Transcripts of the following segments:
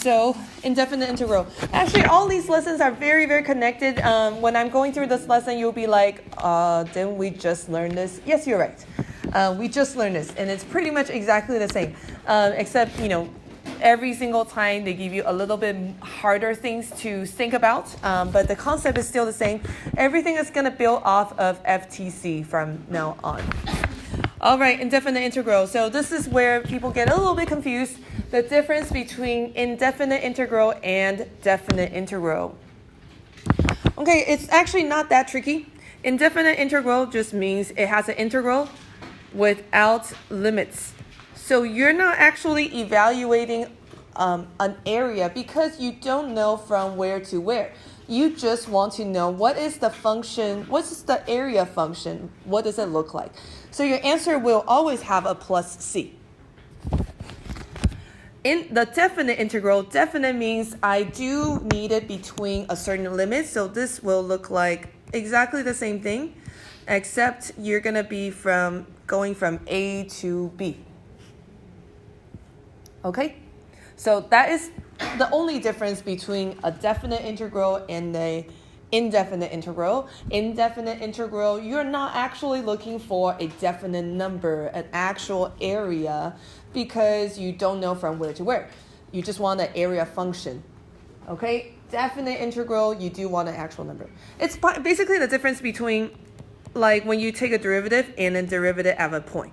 So indefinite integral. Actually, all these lessons are very, very connected. When I'm going through this lesson, you'll be like, didn't we just learn this? Yes, you're right. We just learned this, and it's pretty much exactly the same, except, every single time they give you a little bit harder things to think about, but the concept is still the same. Everything is going to build off of FTC from now on. All right, indefinite integral. So this is where people get a little bit confused. The difference between indefinite integral and definite integral. Okay, it's actually not that tricky. Indefinite integral just means it has an integral without limits. So you're not actually evaluating an area because you don't know from where to where. You just want to know what is the function, what's the area function, what does it look like? So your answer will always have a plus c. In the definite integral, definite means I do need it between a certain limit. So this will look like exactly the same thing, except you're going to be going from A to B. Okay? So that is the only difference between a definite integral and a indefinite integral. Indefinite integral, you're not actually looking for a definite number, an actual area, because you don't know from where to where. You just want an area function. Okay? Definite integral, you do want an actual number. It's basically the difference between like when you take a derivative and a derivative at a point.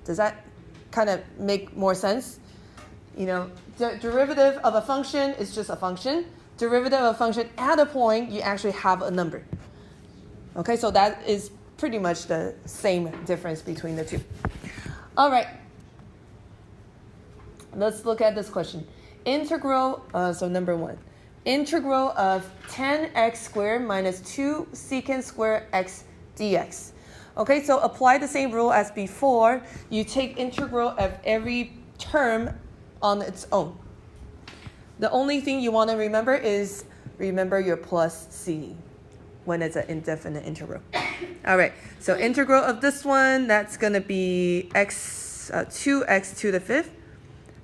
Does that kind of make more sense? The derivative of a function is just a function. Derivative of a function at a point, you actually have a number. Okay, so that is pretty much the same difference between the two. All right. Let's look at this question. Integral, so number 1. Integral of 10x squared minus 2 secant squared x dx. Okay, so apply the same rule as before. You take integral of every term on its own. The only thing you want to remember is remember your plus c when it's an indefinite integral. All right, so integral of this one, that's going to be 2x to the 5th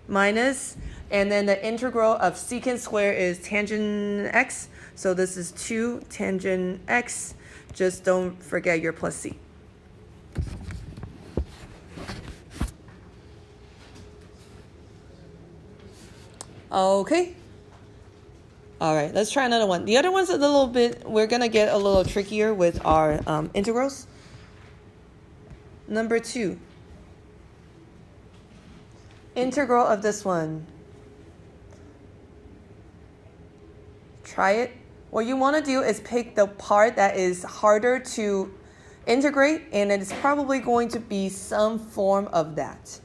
minus, and then the integral of secant squared is tangent x. So this is 2 tangent x. Just don't forget your plus c. Okay. All right, let's try another one. The other one's a little bit, we're going to get a little trickier with our integrals. Number 2. Integral of this one. Try it. What you want to do is pick the part that is harder to integrate, and it's probably going to be some form of that.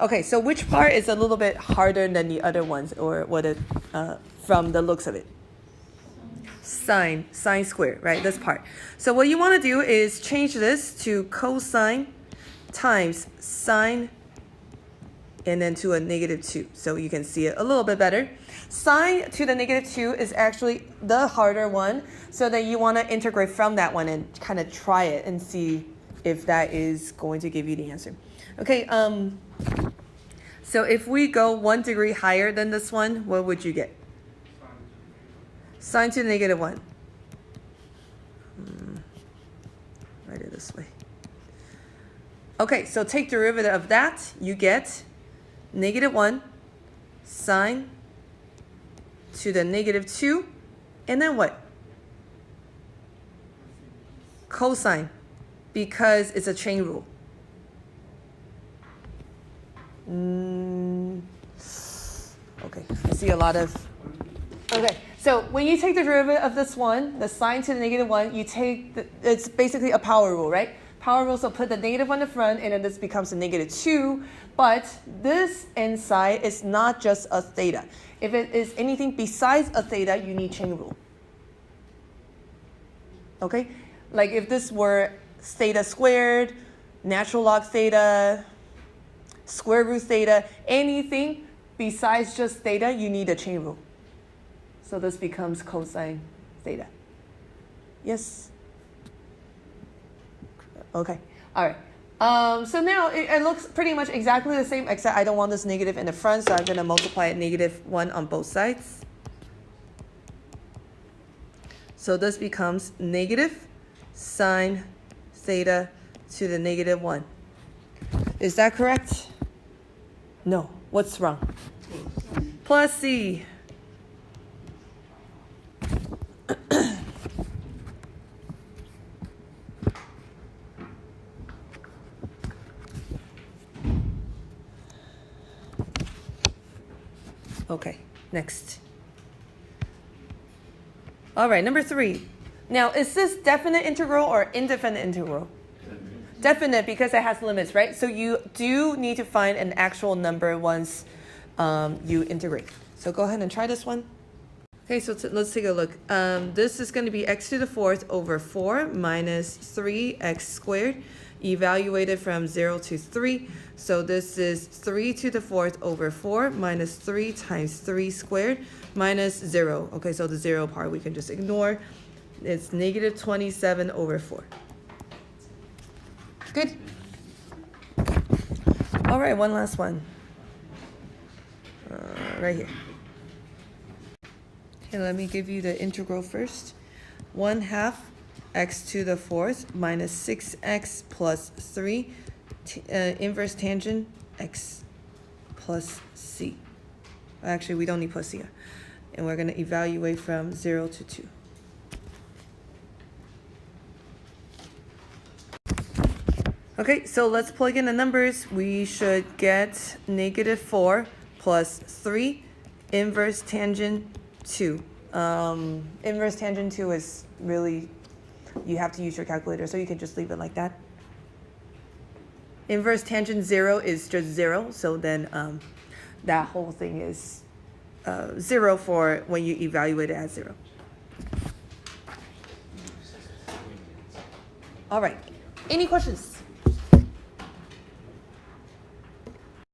Okay, so which part is a little bit harder than the other ones, or what it, from the looks of it? Sine squared, right? This part. So what you want to do is change this to cosine times sine, and then to a -2, so you can see it a little bit better. Sine to the -2 is actually the harder one, so that you want to integrate from that one and kind of try it and see if that is going to give you the answer. Okay, so if we go 1 degree higher than this one, what would you get? Sine to the -1. Write it this way. Okay, so take derivative of that, you get -1 sine to the -2, and then what? Cosine, because it's a chain rule. Okay, I see a lot of... Okay, so when you take the derivative of this one, the sine to the -1, you take, it's basically a power rule, right? Power rule, so put the -1 in the front, and then this becomes a -2. But this inside is not just a theta. If it is anything besides a theta, you need chain rule. Okay? Like if this were theta squared, natural log theta, square root theta, anything besides just theta, you need a chain rule. So this becomes cosine theta. Yes? Okay. All right. So now it looks pretty much exactly the same, except I don't want this negative in the front, so I'm going to multiply it -1 on both sides. So this becomes negative sine theta to the -1. Is that correct? No. What's wrong? Plus C. Okay, next. All right, number 3. Now, is this definite integral or indefinite integral? Definite, because it has limits, right? So you do need to find an actual number once you integrate. So go ahead and try this one. Okay, so let's take a look. This is going to be x to the 4th over 4 minus 3x squared, evaluated from 0 to 3. So this is 3 to the 4th over 4 minus 3 times 3 squared minus 0. Okay, so the 0 part we can just ignore. It's -27 over 4. Good. All right, one last one. Right here. Okay, let me give you the integral first. 1/2 x to the 4th minus 6x plus 3 inverse tangent x plus c. Actually, we don't need plus c. And we're going to evaluate from 0 to 2. Okay, so let's plug in the numbers. We should get -4 plus 3 inverse tangent 2. Inverse tangent 2 is really, you have to use your calculator, so you can just leave it like that. Inverse tangent 0 is just 0, so then that whole thing is 0 for when you evaluate it as 0. All right, any questions?